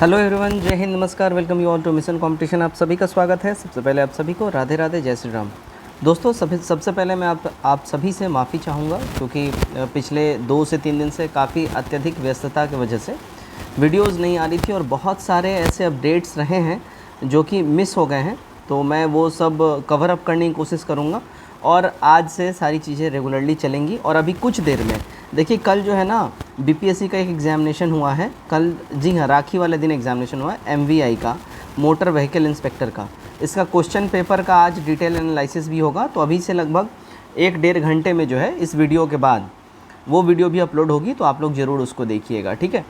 Hello everyone, जय हिंद, नमस्कार, welcome you all to mission competition. आप सभी का स्वागत है। सबसे पहले आप सभी को राधे राधे, जय श्री राम। दोस्तों, सबसे पहले मैं आप सभी से माफ़ी चाहूँगा क्योंकि पिछले 2 से 3 दिन से काफ़ी अत्यधिक व्यस्तता की वजह से वीडियोज़ नहीं आ रही थी और बहुत सारे ऐसे अपडेट्स रहे हैं जो कि मिस हो गए हैं। तो मैं वो सब कवर अप करने की कोशिश करूँगा और आज से सारी चीज़ें रेगुलरली चलेंगी। और अभी कुछ देर में देखिए, कल जो है ना बीपीएससी का एक एग्ज़ामिनेशन हुआ है। कल, जी हाँ, राखी वाले दिन एग्ज़ामिनेशन हुआ है एमवीआई का, मोटर व्हीकल इंस्पेक्टर का। इसका क्वेश्चन पेपर का आज डिटेल एनालिसिस भी होगा। तो अभी से लगभग 1-1.5 घंटे में जो है इस वीडियो के बाद वो वीडियो भी अपलोड होगी, तो आप लोग ज़रूर उसको देखिएगा, ठीक है।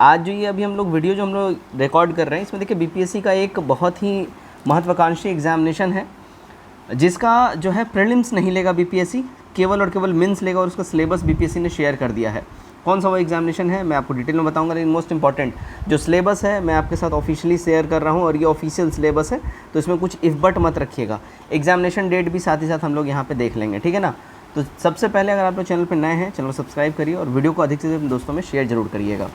आज जो ये अभी हम लोग वीडियो जो हम लोग रिकॉर्ड कर रहे हैं, इसमें देखिए बीपीएससी का एक बहुत ही महत्वाकांक्षी एग्ज़ामिनेशन है जिसका जो है प्रीलिम्स नहीं लेगा बीपीएससी, केवल और केवल मेंस लेगा और उसका सिलेबस बीपीएससी ने शेयर कर दिया है। कौन सा वो एग्जामिनेशन है मैं आपको डिटेल में बताऊंगा, लेकिन मोस्ट इंपॉर्टेंट जो सिलेबस है मैं आपके साथ ऑफिशियली शेयर कर रहा हूं और ये ऑफिशियल सिलेबस है, तो इसमें कुछ इफ बट मत रखिएगा। एग्जामिनेशन डेट भी साथ ही साथ हम लोग यहाँ पे देख लेंगे, ठीक है ना। तो सबसे पहले अगर आप लोग चैनल पर नए हैं, चैनल को सब्सक्राइब करिए और वीडियो को अधिक से अधिक दोस्तों में शेयर जरूर करिएगा।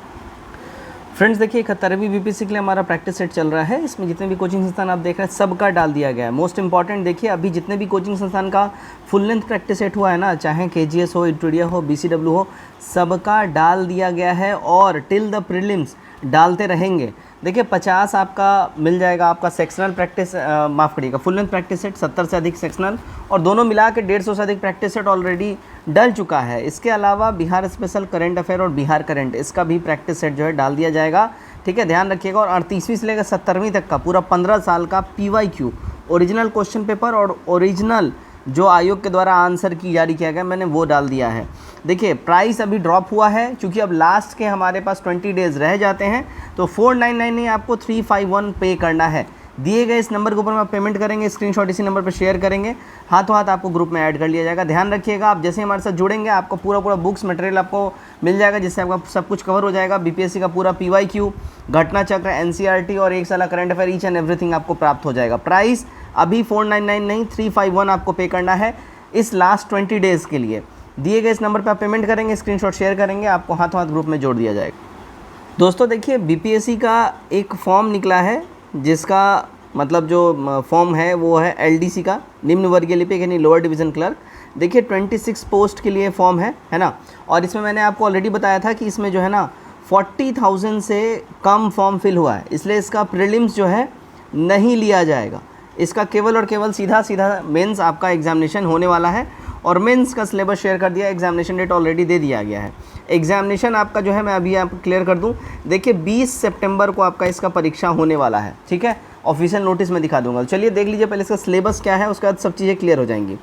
फ्रेंड्स, देखिए 71वीं बीपीएससी के लिए हमारा प्रैक्टिस सेट चल रहा है। इसमें जितने भी कोचिंग संस्थान आप देख रहे हैं सबका डाल दिया गया है। मोस्ट इंपॉर्टेंट देखिए, अभी जितने भी कोचिंग संस्थान का फुल लेंथ प्रैक्टिस सेट हुआ है ना, चाहे केजीएस हो, इंटूडिया हो, बीसीडब्ल्यू हो, सबका डाल दिया गया है और टिल द प्रीलिम्स डालते रहेंगे। देखिए 50 आपका मिल जाएगा, आपका सेक्शनल प्रैक्टिस, माफ़ करिएगा, फुल लेंथ प्रैक्टिस सेट 70 से अधिक सेक्शनल और दोनों मिला के 150 से अधिक प्रैक्टिस सेट ऑलरेडी डल चुका है। इसके अलावा बिहार स्पेशल, करंट अफेयर और बिहार करंट, इसका भी प्रैक्टिस सेट जो है डाल दिया जाएगा, ठीक है, ध्यान रखिएगा। और 38वीं से लेकर 70वीं तक का पूरा 15 साल का पीवाईक्यू ओरिजिनल क्वेश्चन पेपर और ओरिजिनल जो आयोग के द्वारा आंसर की जारी किया गया, मैंने वो डाल दिया है। देखिए प्राइस अभी ड्रॉप हुआ है क्योंकि अब लास्ट के हमारे पास 20 डेज़ रह जाते हैं, तो 499 नहीं, आपको 351 पे करना है। दिए गए इस नंबर के ऊपर में आप पेमेंट करेंगे, स्क्रीनशॉट इसी नंबर पर शेयर करेंगे, हाथों हाथ आपको ग्रुप में ऐड कर लिया जाएगा। ध्यान रखिएगा, आप जैसे हमारे साथ जुड़ेंगे आपको पूरा बुक्स मटेरियल आपको मिल जाएगा, जिससे आपका सब कुछ कवर हो जाएगा। बीपीएससी का पूरा पीवाईक्यू, घटना चक्र, एनसीईआरटी और 1 साल current affair, each and everything आपको प्राप्त हो जाएगा। प्राइस अभी 499 नहीं, 351 आपको पे करना है इस लास्ट 20 डेज़ के लिए। दिए गए इस नंबर पर आप पेमेंट करेंगे, स्क्रीनशॉट शेयर करेंगे, आपको हाथों हाथ ग्रुप में जोड़ दिया जाएगा। दोस्तों देखिए, बीपीएससी का एक फॉर्म निकला है जिसका मतलब जो फॉर्म है वो है एलडीसी का, निम्न वर्गीय लिपिक यानी लोअर डिवीज़न क्लर्क। देखिए 26 पोस्ट के लिए फॉर्म है ना। और इसमें मैंने आपको ऑलरेडी बताया था कि इसमें जो है ना 40,000 से कम फॉर्म फिल हुआ है, इसलिए इसका प्रीलिम्स जो है नहीं लिया जाएगा। इसका केवल और केवल सीधा मेंस आपका एग्जामिनेशन होने वाला है और मेंस का सिलेबस शेयर कर दिया, एग्जामिनेशन डेट ऑलरेडी दे दिया गया है। एग्जामिनेशन आपका जो है मैं अभी आपको क्लियर कर दूं, देखिए 20 सितंबर को आपका इसका परीक्षा होने वाला है, ठीक है। ऑफिशियल नोटिस में दिखा दूंगा। चलिए देख लीजिए पहले इसका सिलेबस क्या है, उसके बाद सब चीज़ें क्लियर हो जाएंगी।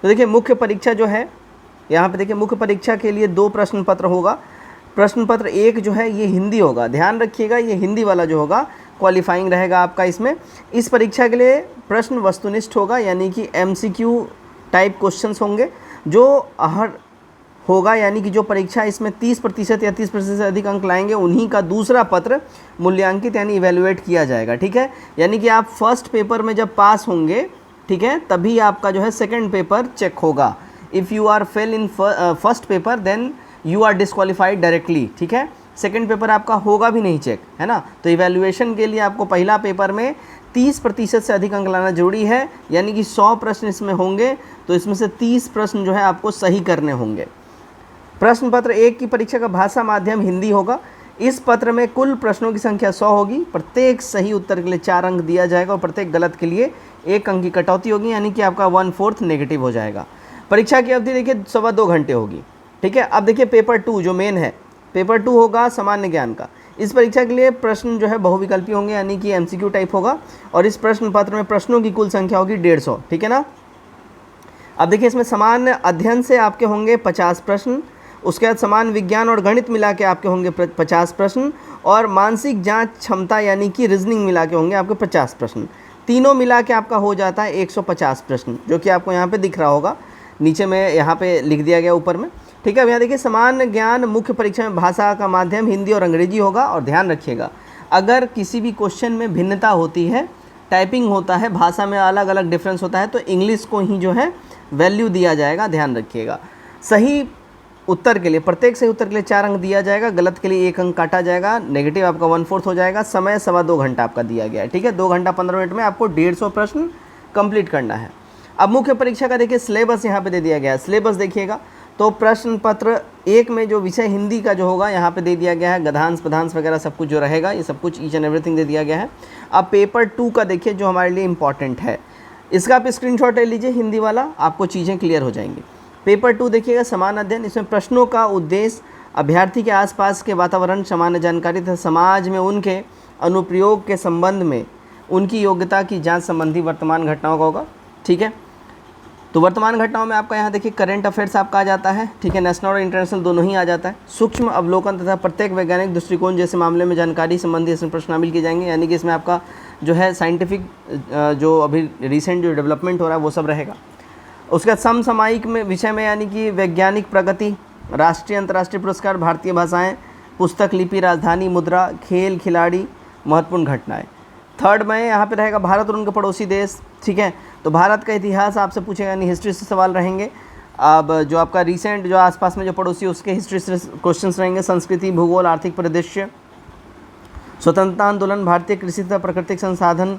तो देखिए मुख्य परीक्षा जो है यहाँ पे देखिए, मुख्य परीक्षा के लिए 2 प्रश्न पत्र होगा। प्रश्न पत्र 1 जो है ये हिंदी होगा, ध्यान रखिएगा, ये हिंदी वाला जो होगा क्वालिफाइंग रहेगा आपका। इसमें इस परीक्षा के लिए प्रश्न वस्तुनिष्ठ होगा, यानी कि एमसीक्यू टाइप क्वेश्चंस होंगे जो हर होगा, यानी कि जो परीक्षा इसमें 30% या 30% से अधिक अंक लाएंगे उन्हीं का दूसरा पत्र मूल्यांकित यानी इवेलुएट किया जाएगा, ठीक है। यानी कि आप फर्स्ट पेपर में जब पास होंगे, ठीक है, तभी आपका जो है सेकंड पेपर चेक होगा। If you are fail in first paper then you are disqualified directly, ठीक है। सेकंड पेपर आपका होगा भी नहीं चेक, है ना। तो इवेल्युएशन के लिए आपको पहला पेपर में 30% से अधिक अंक लाना जरूरी है, यानी कि 100 प्रश्न इसमें होंगे तो इसमें से 30 प्रश्न जो है आपको सही करने होंगे। प्रश्न पत्र 1 की परीक्षा का भाषा माध्यम हिंदी होगा। इस पत्र में कुल प्रश्नों की संख्या 100 होगी। प्रत्येक सही उत्तर के लिए 4 अंक दिया जाएगा और प्रत्येक गलत के लिए 1 अंक की कटौती होगी, यानी कि आपका 1/4 नेगेटिव हो जाएगा। परीक्षा की अवधि देखिए 2.25 घंटे होगी, ठीक है। अब देखिए पेपर 2 जो मेन है, पेपर 2 होगा सामान्य ज्ञान का। इस परीक्षा के लिए प्रश्न जो है बहुविकल्पी होंगे, यानी कि एमसीक्यू टाइप होगा और इस प्रश्न पत्र में प्रश्नों की कुल संख्या होगी 150, ठीक है ना। अब देखिए इसमें सामान्य अध्ययन से आपके होंगे 50 प्रश्न, उसके बाद समान विज्ञान और गणित मिला के आपके होंगे 50 प्रश्न और मानसिक जांच क्षमता यानी कि रीजनिंग मिला के होंगे आपके 50 प्रश्न। तीनों मिला के आपका हो जाता है 150 प्रश्न, जो कि आपको यहाँ पे दिख रहा होगा, नीचे में यहाँ पे लिख दिया गया ऊपर में, ठीक है। अब यहाँ देखिए समान ज्ञान मुख्य परीक्षा में भाषा का माध्यम हिंदी और अंग्रेजी होगा। और ध्यान रखिएगा, अगर किसी भी क्वेश्चन में भिन्नता होती है, टाइपिंग होता है, भाषा में अलग अलग डिफरेंस होता है, तो इंग्लिश को ही जो है वैल्यू दिया जाएगा, ध्यान रखिएगा। सही उत्तर के लिए, प्रत्येक सही उत्तर के लिए 4 अंक दिया जाएगा, गलत के लिए 1 अंक काटा जाएगा, नेगेटिव आपका 1/4 हो जाएगा। समय 2.25 घंटा आपका दिया गया है, ठीक है। 2 घंटा 15 मिनट में आपको 150 प्रश्न कंप्लीट करना है। अब मुख्य परीक्षा का देखिए सिलेबस यहाँ पे दे दिया गया है। सिलेबस देखिएगा तो प्रश्न पत्र 1 में जो विषय हिंदी का जो होगा यहाँ पे दे दिया गया है, गद्यांश पदांश वगैरह सब कुछ जो रहेगा, ये सब कुछ ईच एंड एवरीथिंग दे दिया गया है। अब पेपर 2 का देखिए जो हमारे लिए इंपॉर्टेंट है, इसका आप स्क्रीनशॉट ले लीजिए, हिंदी वाला, आपको चीज़ें क्लियर हो जाएंगी। पेपर 2 देखिएगा समान अध्ययन, इसमें प्रश्नों का उद्देश्य अभ्यर्थी के आसपास के वातावरण, सामान्य जानकारी तथा समाज में उनके अनुप्रयोग के संबंध में उनकी योग्यता की जांच संबंधी वर्तमान घटनाओं का होगा, ठीक है। तो वर्तमान घटनाओं में आपका यहाँ देखिए करंट अफेयर्स आपका आ जाता है, ठीक है, नेशनल और इंटरनेशनल दोनों ही आ जाता है। सूक्ष्म अवलोकन तथा प्रत्येक वैज्ञानिक दृष्टिकोण जैसे मामले में जानकारी संबंधी इसमें प्रश्न शामिल किए जाएंगे, यानी कि इसमें आपका जो है साइंटिफिक जो अभी रिसेंट जो डेवलपमेंट हो रहा है वो सब रहेगा। उसके बाद समसामयिक में विषय में यानी कि वैज्ञानिक प्रगति, राष्ट्रीय अंतर्राष्ट्रीय पुरस्कार, भारतीय भाषाएं, पुस्तक लिपि, राजधानी मुद्रा, खेल खिलाड़ी, महत्वपूर्ण घटनाएं। थर्ड में यहाँ पे रहेगा भारत और उनके पड़ोसी देश, ठीक है। तो भारत का इतिहास आपसे पूछेगा, यानी हिस्ट्री से सवाल रहेंगे। अब जो आपका रिसेंट जो आसपास में जो पड़ोसी उसके हिस्ट्री से क्वेश्चंस रहेंगे। संस्कृति, भूगोल, आर्थिक परिदृश्य, स्वतंत्रता आंदोलन, भारतीय कृषि तथा प्राकृतिक संसाधन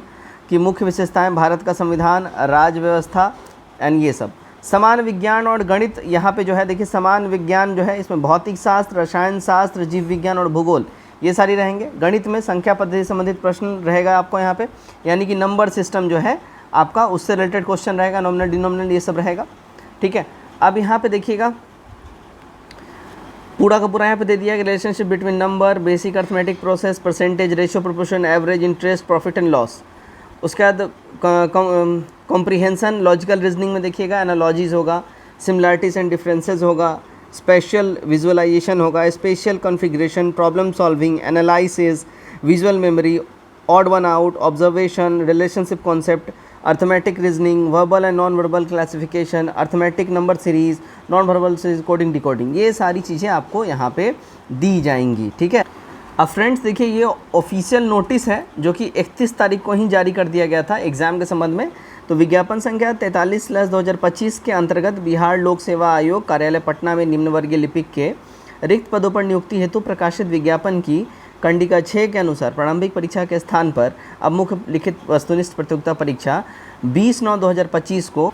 की मुख्य विशेषताएं, भारत का संविधान, राज्य व्यवस्था एंड ये सब। समान विज्ञान और गणित, यहाँ पे जो है देखिए समान विज्ञान जो है इसमें भौतिक शास्त्र, रसायन शास्त्र, जीव विज्ञान और भूगोल ये सारी रहेंगे। गणित में संख्या पद्धति से संबंधित प्रश्न रहेगा आपको यहाँ पे, यानी कि नंबर सिस्टम जो है आपका उससे रिलेटेड क्वेश्चन रहेगा, नॉमिनल डिनोमिनल ये सब रहेगा, ठीक है। अब यहाँ पे देखिएगा पूरा का पूरा यहाँ पे दे दिया है relationship between number, basic arithmetic process, percentage, ratio, proportion, average, interest, profit and loss. उसके बाद कॉम्प्रीहेंशन, लॉजिकल रीजनिंग में देखिएगा एनालॉजीज होगा, सिमिलरिटीज एंड डिफरेंसेस होगा, स्पेशल विजुअलाइजेशन होगा, special configuration, problem solving, analysis, visual memory, odd one out, observation, relationship concept, arithmetic reasoning, verbal and non verbal classification, arithmetic number series, non verbal series, coding decoding, ये सारी चीज़ें आपको यहाँ पे दी जाएंगी, ठीक है। अब फ्रेंड्स देखिए ये ऑफिशियल नोटिस है जो कि 31 तारीख को ही जारी कर दिया गया था एग्ज़ाम के संबंध में। तो विज्ञापन संख्या 43/2025 के अंतर्गत बिहार लोक सेवा आयोग कार्यालय पटना में निम्न वर्गीय लिपिक के रिक्त पदों पर नियुक्ति हेतु प्रकाशित विज्ञापन की कंडिका 6 के अनुसार प्रारंभिक परीक्षा के स्थान पर अब मुख्य लिखित वस्तुनिष्ठ प्रतियोगिता परीक्षा 20/9/2025 को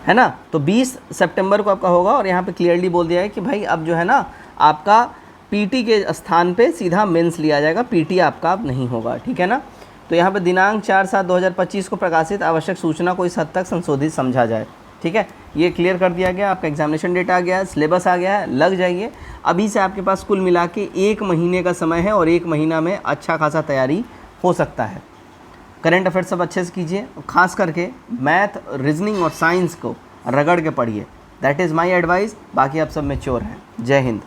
है ना, तो 20 सितंबर को आपका होगा। और यहाँ पे क्लियरली बोल दिया है कि भाई अब जो है ना आपका पीटी के स्थान पे सीधा मेंस लिया जाएगा, पीटी आपका अब नहीं होगा, ठीक है ना। तो यहाँ पे दिनांक 4/7/2025 को प्रकाशित आवश्यक सूचना को इस हद तक संशोधित समझा जाए, ठीक है। ये क्लियर कर दिया गया, आपका एग्जामिनेशन डेट आ गया है, सिलेबस आ गया है, लग जाइए। अभी से आपके पास कुल मिला के 1 महीने का समय है और 1 महीना में अच्छा खासा तैयारी हो सकता है। करंट अफेयर्स सब अच्छे से कीजिए, खास करके मैथ, रीजनिंग और साइंस को रगड़ के पढ़िए, दैट इज़ माई एडवाइस। बाकी आप सब मैच्योर हैं। जय हिंद।